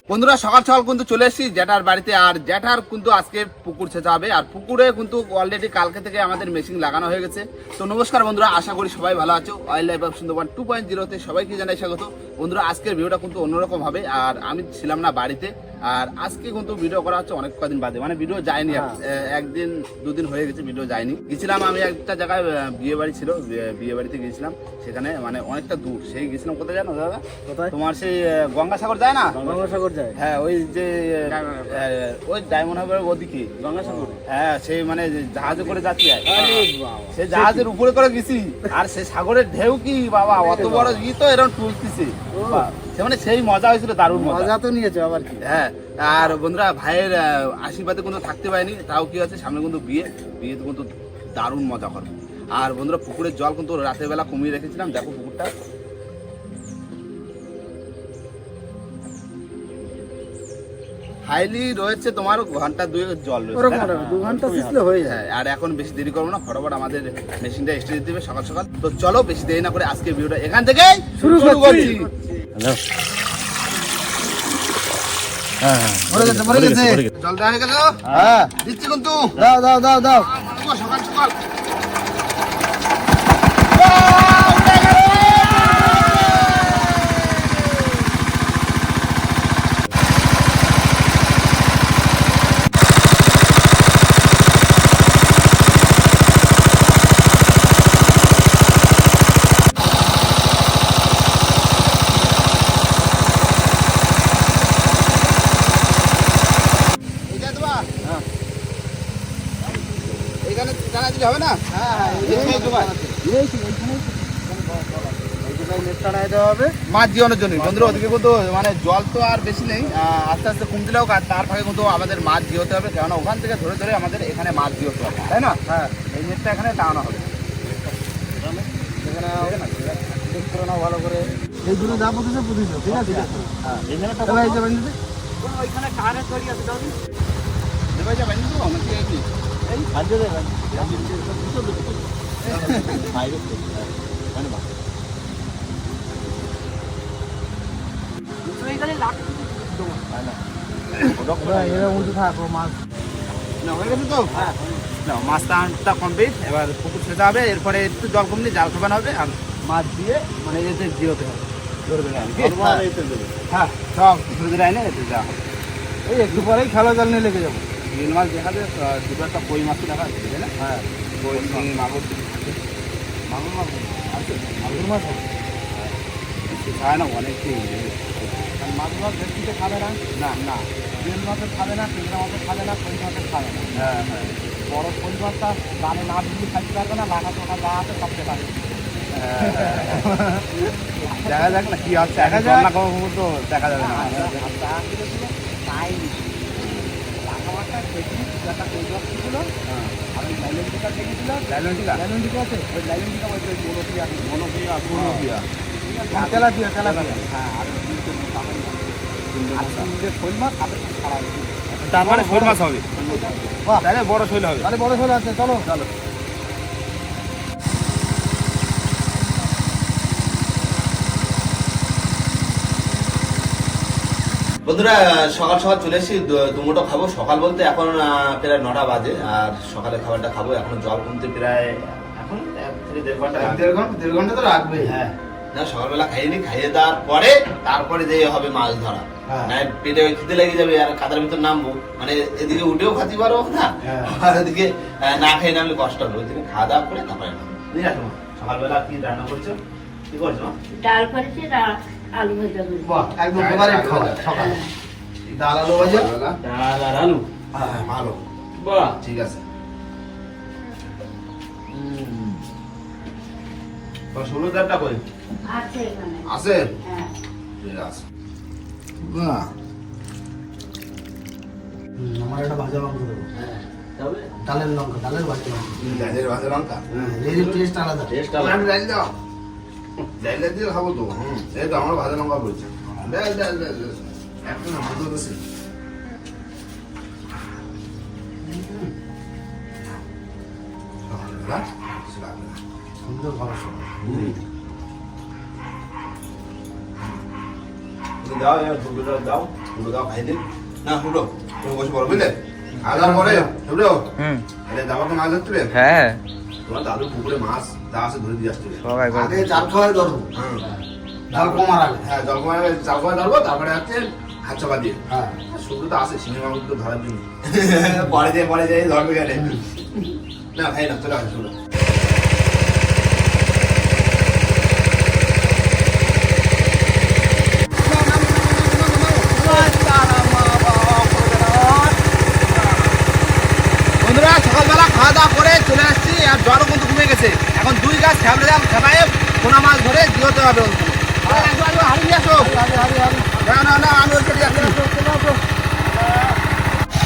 বন্ধুরা সকাল সকাল কিন্তু চলে এসেছি জ্যাঠার বাড়িতে। আর জ্যাঠার কিন্তু আজকে পুকুর ছেঁচা হবে, আর পুকুরে কিন্তু অলরেডি কালকে থেকে আমাদের মেশিন লাগানো হয়ে গেছে। তো নমস্কার বন্ধুরা, আশা করি সবাই ভালো আছো। ওয়াইল্ড লাইফ অফ সুন্দরবন 2.0-তে সবাইকে জানাই স্বাগত। বন্ধুরা আজকের ভিডিওটা কিন্তু অন্যরকম হবে, আর আমি ছিলাম না বাড়িতে। আর আজকে কিন্তু ভিডিও করা হচ্ছে অনেক কদিন বাদে, মানে ভিডিও যায়নি, একদিন দুদিন হয়ে গেছে ভিডিও যায়নি। গেছিলাম আমি একটা জায়গায়, বিয়ে বাড়ি ছিল, বিয়ে বাড়িতে গিয়েছিলাম। সেখানে মানে অনেকটা দূর, সেই গেছিলাম কোথায় জানো দাদা? কোথায়? তোমার সেই গঙ্গাসাগর যায় না? গঙ্গাসাগর যায়, হ্যাঁ, ওই যে ওই ডায়মন্ড হারবার ওদিকে গঙ্গাসাগর। হ্যাঁ, সেই মানে জাহাজে করে যাচ্ছি, সেই জাহাজের উপরে করে গেছি। আর সেই সাগরের ঢেউ কি বাবা, অত বড় ই তো এরকম টুলতেছে, মানে সেই মজা হয়েছিল, দারুণ মজা তো নিয়েছে আবার কি। হ্যাঁ, আর বন্ধুরা ভাইয়ের আশীর্বাদে কিন্তু থাকতে পারিনি, তাও কি আছে সামনে কিন্তু বিয়েতে কিন্তু দারুণ মজা করবে। আর বন্ধুরা পুকুরের জল কিন্তু রাতের বেলা কমিয়ে রেখেছিলাম, দেখো পুকুরটা হাইলি রয়েছে, তোমার ঘন্টা 2 জল রয়েছে, 2 ঘন্টা ছিঁচলে হয়ে যায়। আর এখন বেশি দেরি করবো না, ফটাফট আমাদের মেশিনটা স্টার্ট দিবে সকাল সকাল। তো চলো বেশি দেরি না করে আজকে ভিডিওটা এখান থেকে শুরু করছি। জল দেওয়া হয়ে গেল, হ্যাঁ দিচ্ছি কিন্তু, দাও দাও দাও দাও। সকাল সকাল হবে না? মাছ জীবনের জন্য বন্ধুরা, ওদিকে কিন্তু মানে জল তো আর বেশি নেই, আস্তে আস্তে কমতে লাগবে। আর তার ফাঁকে কিন্তু আমাদের মাছ জিওতে হবে, কেননা ওখান থেকে ধরে ধরে আমাদের এখানে মাছ জিওতে হবে, তাই না? হ্যাঁ, এই নেটটা এখানে টানানো হবে, ভালো করে এইগুলো যা বুঝেছে বুঝেছো, ঠিক আছে? হ্যাঁ, ওইখানে কারের তৈরি আছে, দাও দিন। দেবাই যাবেন তো আমার কি এই এই ভাজে দেবেন। মাছটা কমপ্লিট, এবার পুকুর ছেঁচা হবে, এরপরে একটু জল কমলে জাল খাবানো হবে, আর মাছ দিয়ে মানে এতে জিরোতে হবে, ধরে ধরে আনি। হ্যাঁ, সব ধরে ধরে আনে এতে যাওয়া হবে। এই একটু পরেই খেলা জাল নিয়ে লেগে যাবো। গ্রিন মাছ দেখা যায়, দুটো একটা কই মাছও দেখা যাচ্ছে, তাই না? হ্যাঁ, কই শিঙি মাগুর মাগুর মাছ আছে, মাগুর মাছ হবে। খায় না অনেকটাই, মাগুর মাছ ভেটকিতে খাবে না, না না, গ্রিন মাছের খাবে না, চিংড়া মাছের খাবে না, কই মাছের খাবে না। হ্যাঁ হ্যাঁ, বড় কই মাছটা দামে না দিলে খাইতে পারবে না, লাঠা টোটা যা আছে সবচেয়ে পারবে। দেখা যাক না কি হচ্ছে, দেখা যাক না, খবর তো দেখা যাবে না। তারপরে শোল মাছ হবে, তাহলে বড় শৈল হবে, তাহলে বড় শোল আছে, চলো চলো। বন্ধুরা সকাল সকাল চলে এসেছি, দুমুটো খাবো। সকাল বলতে এখন প্রায় 9টা বাজে, আর সকালে খাবারটা খাবো। এখন জল কমতে প্রায় এখন 1-1.5 ঘন্টা তো রাখবে। হ্যাঁ, না সকালবেলা খাইনি, খাইয়ে দেওয়ার পরে তারপরে যে হবে মাছ ধরা, না পেটে খিদে লেগে যাবে, আর কাদার ভিতর নামবো, মানে এদিকে উঠেও খাতে পারবো না, আর এদিকে না খেয়ে নামলে কষ্ট হবে। ওইদিকে খাওয়া দাওয়া করে তারপরে সকালবেলা কি রান্না করছো, কি করছো? ডাল করেছি, আলু ভাজা করেছি। বাহ, একদম ফেভারিট খাবার সকালে, ডাল আলু ভাজা। ডাল আর আলু, হ্যাঁ ভালো, বাহ ঠিক আছে। তো ষোলোদারটা কই আছে এখানে। আছে? হ্যাঁ। ঠিক আছে। বাহ, আমার একটা ভাজা লঙ্কা দেবো। তবে ডালের লঙ্কা, ডালের ভাজা লঙ্কা। ডালের ভাজা লঙ্কা, এর টেস্ট আলাদা। আমি ডাল দাও, ডাল দিয়ে খাবো তো। এই তো আমার ভাজা লঙ্কা বলছে, ডাল ডাল ডাল এখন ভালো আছে। সুন্দর ভালো। তুমি দাও দুটো দাও খাই দিন না হুটো তুমি বসে পড়ো বুঝলে আদার পরে হুটো এটা দাবাকে মাছ ধরতে হ্যাঁ তোমার দাদু পুকুরে মাছ দা আছে ধরে দিয়ে আসছে সবাই আগে জাল খাওয়াই ধরবো জাল কমার আগে হ্যাঁ জাল কমায় ধরবো তারপরে হচ্ছে হাত চাপা দিয়ে হ্যাঁ শুরু তো আছে সিনেমা তো ধরার জন্য পরে যাই ধরবে কেন না ভাই না চলে আসে শুরু বন্ধুরা সকালবেলা খাওয়া দাওয়া করে চলে আসছি আর জ্বরও কিন্তু কমে গেছে এখন 2 গাছ খেপায় পোনা মাছ ধরে দিতে হবে হারিয়ে নিয়ে আসো না আমি ওই সাইডে যাচ্ছি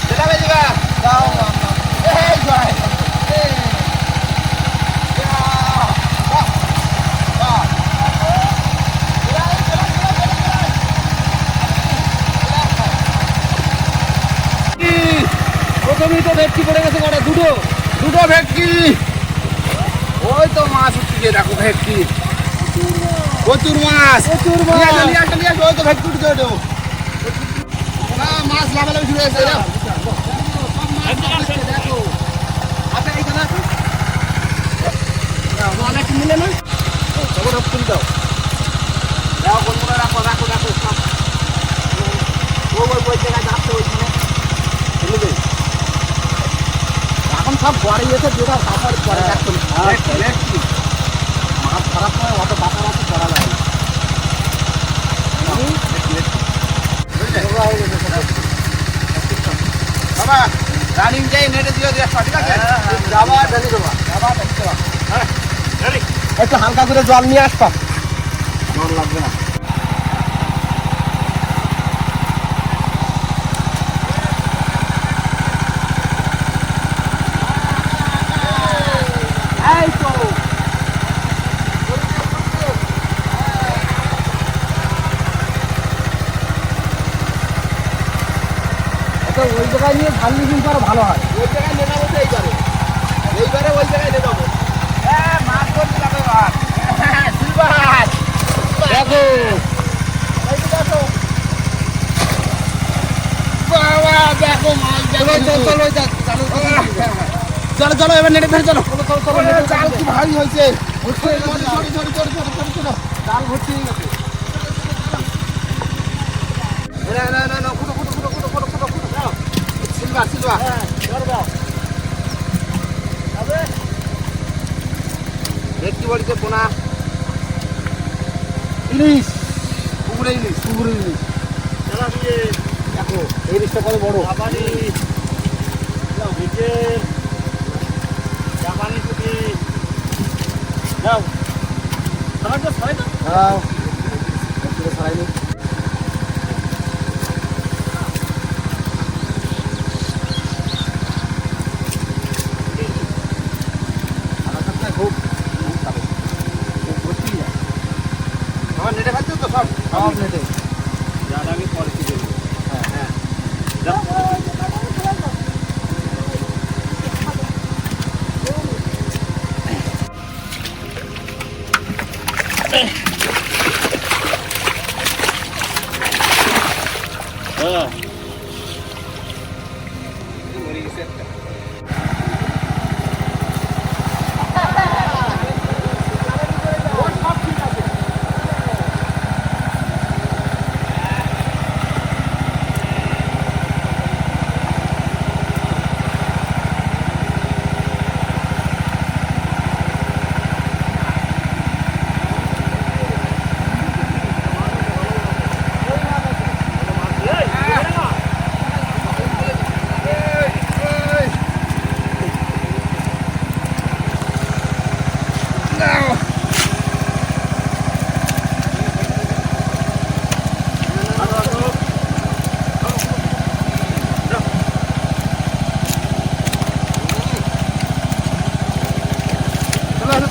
সেটা বেজে গা এই জয় প্রথমেই তো ভেটকি পড়ে গেছে কটা দুটো ভেটকি ওই তো মাছ উঠছে গিয়ে দেখো ভেটকি প্রচুর মাছ নিয়ে আসো ওই তো ভেটকি উঠছে ওইটা মাছ লাগালাগি শুরু হয়েছে দেখো আচ্ছা এইখানে আসো অনেক মিলে না খবর তুলে দাও দেখো বন্ধুরা রাখো সব ওই জায়গায় যাচ্ছে ওইখানে ফেলে দেয় এখন সব বড় গেছে যেটা কাপড় পরে দেখো মাছ ধরার সময় অত বাতা করা যায় বাবা রানিং যাই নেটে দিয়ে ঠিক আছে যাবা ঢেলে দেবা একটু হালকা করে জল নিয়ে আসবা জল লাগবে না ওই জায়গায় নিয়ে ঝালনি কিন্তু আরো ভালো হয় ওই জায়গায় নেনা বলতে এইবারে ওই জায়গায় নিয়ে যাবো হ্যাঁ মাছ ধরতে যাবে সিলভার দেখো বাবা দেখো মাছ চলো এবার নেটে ধরে চলো চাল কি ভারী হয়েছে জাল ভর্তি হয়ে গেছে সিলভার ভেটকি বড়িতে পোনা ইলিশ পুকুরে ইলিশ দেখো এই ইলিশটা কত বড় দাও সরাইনি আমার নেটে খাচ্ছে তো সব সব নেটে যার আগে পরে কি দেবো হ্যাঁ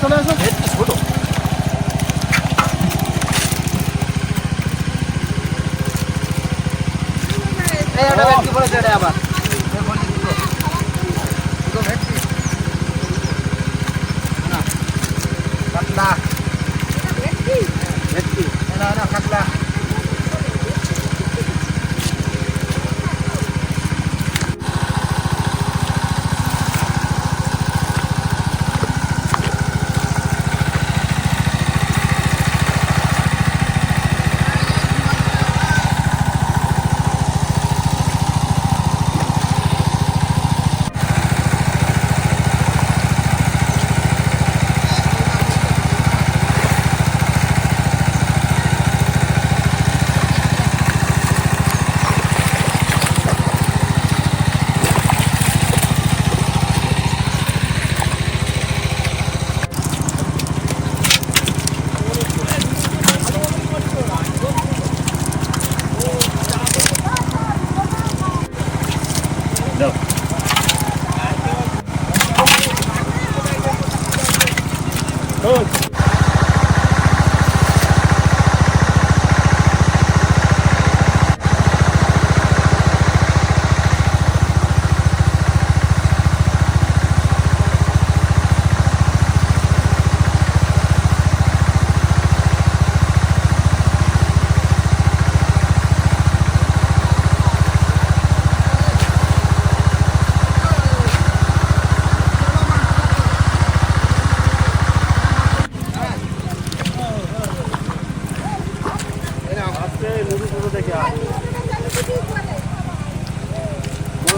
চলে আসো ছোট এই ওটা ভেটকি পড়েছে এটা আবার কাতলা ভেটকি না কাতলা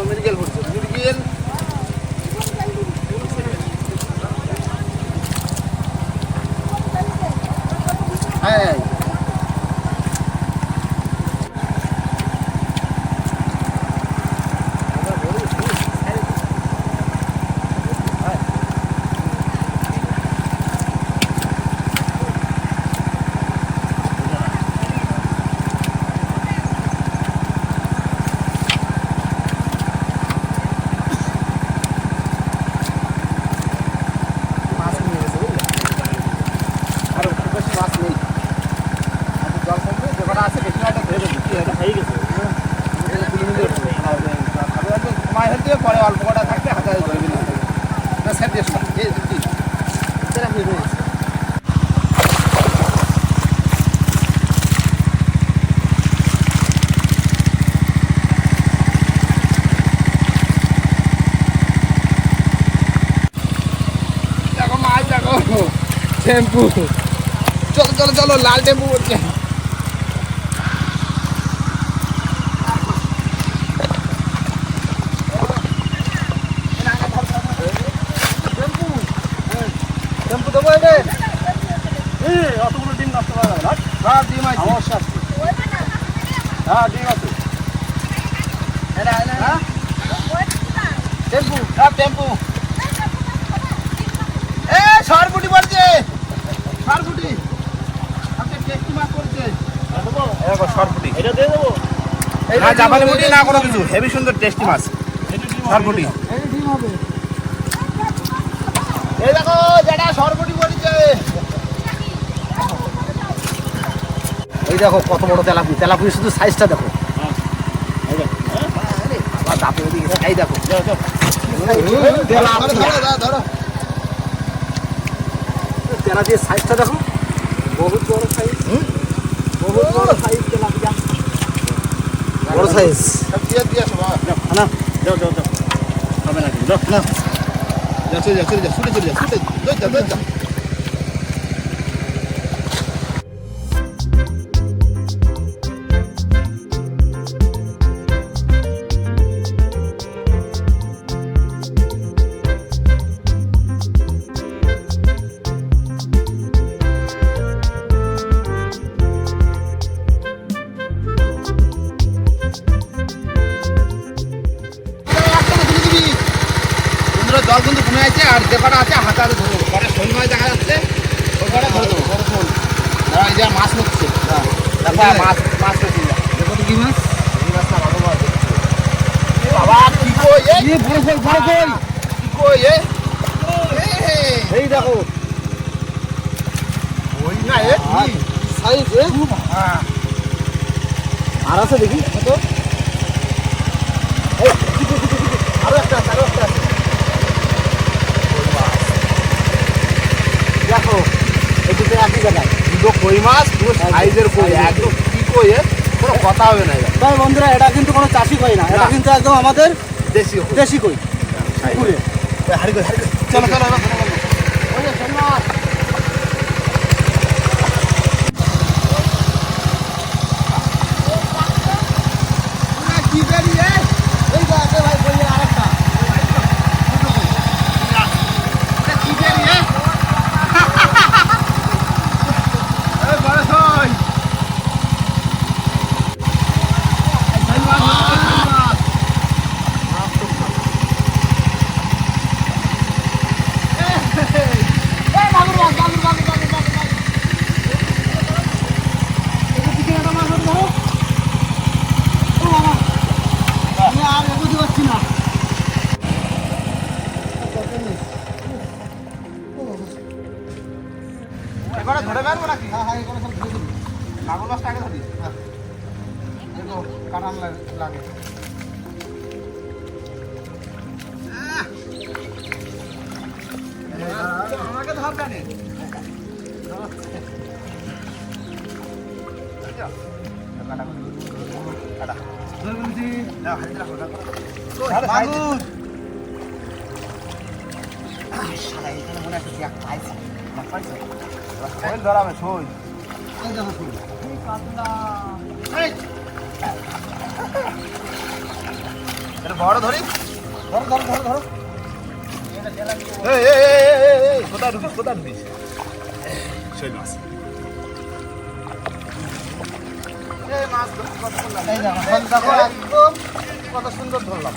মৃগেল পড়ছে মৃগেল হ্যাঁ পরে অল্প কটা থাকলে হাজারে ধরবি না স্যার দিস না দেখো মাছ দেখো টেম্পু চলো চলো চলো লাল টেম্পু করছে অতগুলো ডিম নষ্ট করা যাবে না। হ্যাঁ ডিম আছে সমস্যা আছে। হ্যাঁ ডিম আছে। হ্যাঁ টেম্পু হ্যাঁ টেম্পু এ সরপুটি পড়ছে সরপুটি আজকে টেস্টি মাছ পড়ছে দেখো সরপুটি এটা দিয়ে দেবো। না জাপানি মুটি না কোনো কিছু হেভি সুন্দর টেস্টি মাছ সরপুটি এটা ডিম হবে। এই দেখো যেটা সরপুটি পড়ছে এই দেখো কত বড় তেলাপি, তেলাপির শুধু সাইজটা দেখো। বাবা দাঁতে ওদিকে এই দেখো। ধরো ধরো তেলাপির সাইজটা দেখো, বহুত বড় সাইজ। বহুত বড় সাইজ তেলাপিয়া, বড় সাইজ। সব দিয়ে দিয়ে সব না যাও যাও যাও, হবে না কিন্তু না। যা চলে যা চলে যা ছুটে চলে যা ছুটে দৌড় যা জল কিন্তু কমে আছে আর যে কটা আছে হাতে হাতে ধরে দেবো কটা শোল মাছ দেখা যাচ্ছে ওই কটা ধরে দেবো বড় শোল এই যে মাছ নিচ্ছে মাছ মাছ দেখো তো কি মাছ এই মাছ না ভালো মাছ বাবা কি কই এই বড় কই, বড় কই। কি কই এই দেখো ওই না এ সাইজ। হ্যাঁ আর আছে দেখি কত। আরো একটা আছে আরো একটা আছে দেখো এই দুটো একই জায়গায়। দুটো কই মাছ পুরো সাইজের কই একদম কি কই কোনো কথা হবে না এটা তাই বন্ধুরা, এটা কিন্তু কোনো চাষি কই না, এটা না। কিন্তু একদম আমাদের দেশি কই দেশি কই। পুকুরে হাড়ি কই চলো চলো ওই যে শোল মাছ। কি বেরিয়ে এই তো আছে ভাই, বললে আরেকটা। কি বেরিয়ে এই বড় কই আমি আর এগোতে পারছি না। এবারে ধরে বেরবো নাকি হ্যাঁ হ্যাঁ, এগুলো সব দিয়ে দিবি। লাগুল মাছটা আগে ধরি দেখো কাটান লাগে। আমাকে ধর জানে ধরাবে সই এই দেখো শোল। এই। এটা বড় ধরি। ধরো এই, কোথায় ঢুকিস? শৈল মাছ। এই মাছ ধরতে কত সুন্দর লাগে। এই দেখো, দেখো একদম কত সুন্দর ধরলাম।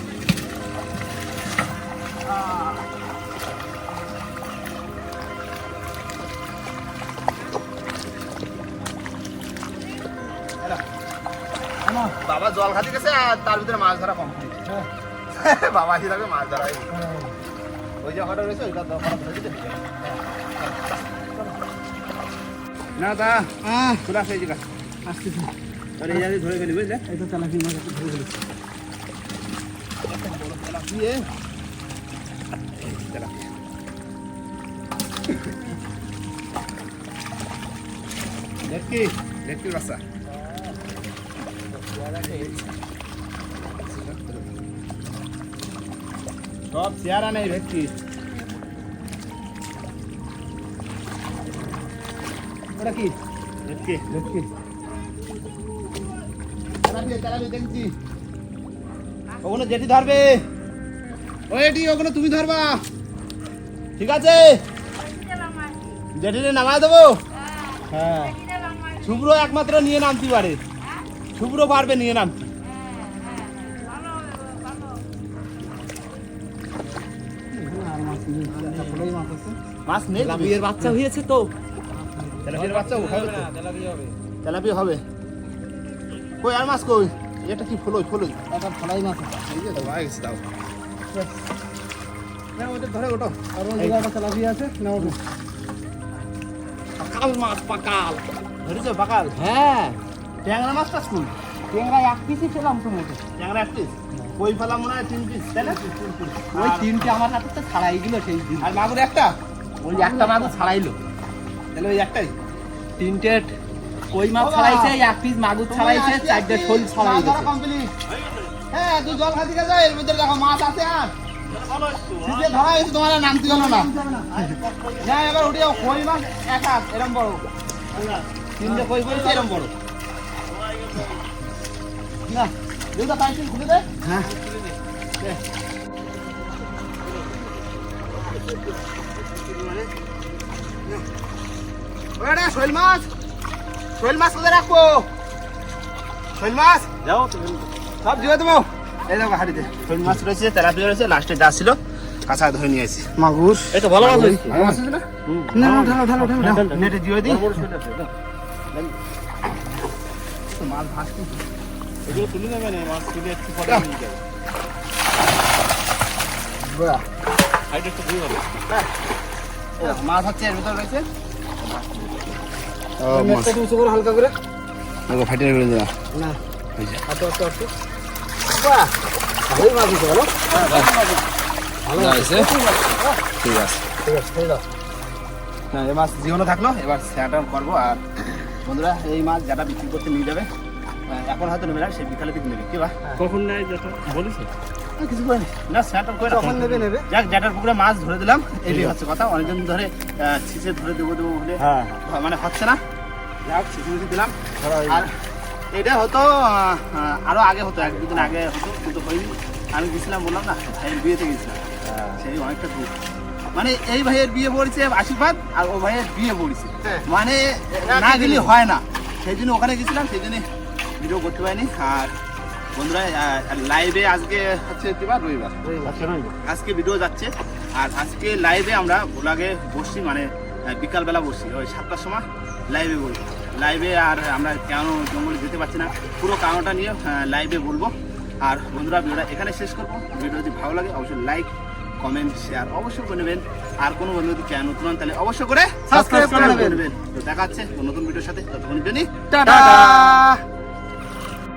বাবা জল খাতে গেছে আর তার ভিতরে মাছ ধরা কমপ্লিট। বাবা আসি থাকবে মাছ ধরা ওই যে হঠাৎ রয়েছে ওইটা ধরে দিতে না দা চলে আসে এই জায়গা আসতেছি, আর এই জায়গায় ধরে ফেলি বুঝলে। এই তো তেলাপিয়া মাছ একটু ধরে ফেলেছি। দিয়ে দেখি বাচ্চা সব চেয়ারা নেই ভেটকি। ওটা কি? ভেটকি দেখি চালাবি দেখছি ওগুলো জেঠি ধরবে। ওই এটি ওগুলো তুমি ধরবা, ঠিক আছে? জেঠিরে নামায় দেবো। হ্যাঁ, শুভ্র একমাত্র নিয়ে নামতে পারে, শুভ্র পারবে নিয়ে নামতে। আর মাছ নেই, একটা ফলেই মাছ আছে। মাছ নেই, তেলাপিয়ার বাচ্চা হয়েছে তো। তেলাপিয়ার বাচ্চা হবে তো? তেলাপিয়া হবে। কই আর মাছ কই? এটা কি ফলই? একটা ফলাই মাছ আছে। এই যে দাও আইস দাও। না ওটা ধরে ওটো। আর ওই জায়গায় একটা তেলাপিয়া আছে, না ওটা। পাকাল মাছ, পাকাল ধরেছো? পাকাল? হ্যাঁ, ট্যাংরা মাছটা স্কুল। ট্যাংরা এক পিসই খেলাম তো মোটে। ট্যাংরা এক পিস, কই ফেলা মনে হয় 3 পিস, তাই না? ওই তিনটে আমার হাতে তো ছাড়াই গেল সেই দিন। আর মাগুর একটা, ওই একটা মাছ ছাড়াইলো। তাহলে ওই একটাই। তিনটে কই মাছ ছাড়াইছে, এক পিস মাগুর ছাড়াইছে, চারটে শোল ছাড়াইছে। কমপ্লিট। হ্যাঁ, তুই জল খাতে গেছে, এর ভিতরে দেখো মাছ আছে। আর সিজে ধরা হয়েছে, তোমার আর নামতে হলো না। হ্যাঁ, এবার উঠে যাও। কই মাছ এক হাত এরম বড়, 3টে কই পড়েছে এরম বড়। না দুটা পাইছি খুলে দে। হ্যাঁ, ওটা শৈল মাছ, শৈল মাছ কোথায় রাখবো? শৈল মাছ যাও সব দিয়ে দেবো। এই দেখো হাড়িতে শৈল মাছ রয়েছে, তেলাপিয়া রয়েছে, লাস্টে যা ছিল কাঁচা ধরে নিয়ে আসি। মাগুর। এই তো ভালো মাছ হয়েছে। ভালো মাছ আছে না? না, ঢালো। নেটে দিয়ে দিই। মাছ ভাসছি, এগুলো তুলে নেবে না, মাছ তুলে একটু পরে নিয়ে যাবে। বাহ, হাইটে একটু দিয়ে হবে। মাছ হচ্ছে এর ভিতরে রয়েছে। নেটটা একটু উঁচু করো হালকা করে। ফাটিয়ে ফেলে দেওয়া। না, এই যে আটো। বাহ, ভালোই মাছ হয়েছে, বলো? ভালো হয়েছে। ঠিক আছে। ঠিক আছে, ছেড়ে দাও। হ্যাঁ, এই মাছ জীবনে থাকলো, এবার স্যাটার করবো। আর বন্ধুরা এই মাছ যারা বিক্রি করতে নিয়ে যাবে, এখন হয়তো নেবে না, সে বিকালে দিকে নেবে। কি বা কখন নেয় যেটা বলিস? কিছু করে না, স্যাটার করে কখন নেবে? যাক, যেটার পুকুরে মাছ ধরে দিলাম, এটাই হচ্ছে কথা। অনেকদিন ধরে ছিচে ধরে দেবো বলে হ্যাঁ, মানে হচ্ছে না। যাক, ছিচে দিলাম। আর এটা হতো আরো আগে হতো, 1-2 দিন আগে হতো, কিন্তু হয়নি। আমি গেছিলাম, বললাম না, ভাইয়ের বিয়েতে গেছিলাম, সেই অনেকটা দূর। মানে এই ভাইয়ের বিয়ে পড়েছে আশীর্বাদ, আর ও ভাইয়ের বিয়ে পড়েছে, মানে না গেলে হয় না। সেই জন্য ওখানে গেছিলাম, সেই জন্য ভিডিও করতে পারিনি। আর বন্ধুরা লাইভে আজকে হচ্ছে রবিবার, আজকে ভিডিও যাচ্ছে। আর আজকে লাইভে আমরা ভোলাগে বসছি, মানে বিকালবেলা বসছি, ওই 7টার সময় লাইভে বলবো। লাইভে আর আমরা কেন জঙ্গলে যেতে পারছি না, পুরো কারণটা নিয়ে লাইভে বলবো। আর বন্ধুরা ভিডিওটা এখানে শেষ করবো। ভিডিও যদি ভালো লাগে অবশ্যই লাইক, কমেন্ট, শেয়ার অবশ্যই করে নেবেন। আর কোনো বন্ধু যদি চ্যানেল নতুন হন তাহলে অবশ্যই করে সাবস্ক্রাইব করে নেবেন। তো দেখা হচ্ছে নতুন ভিডিওর সাথে, ততক্ষণের জন্য টাটা।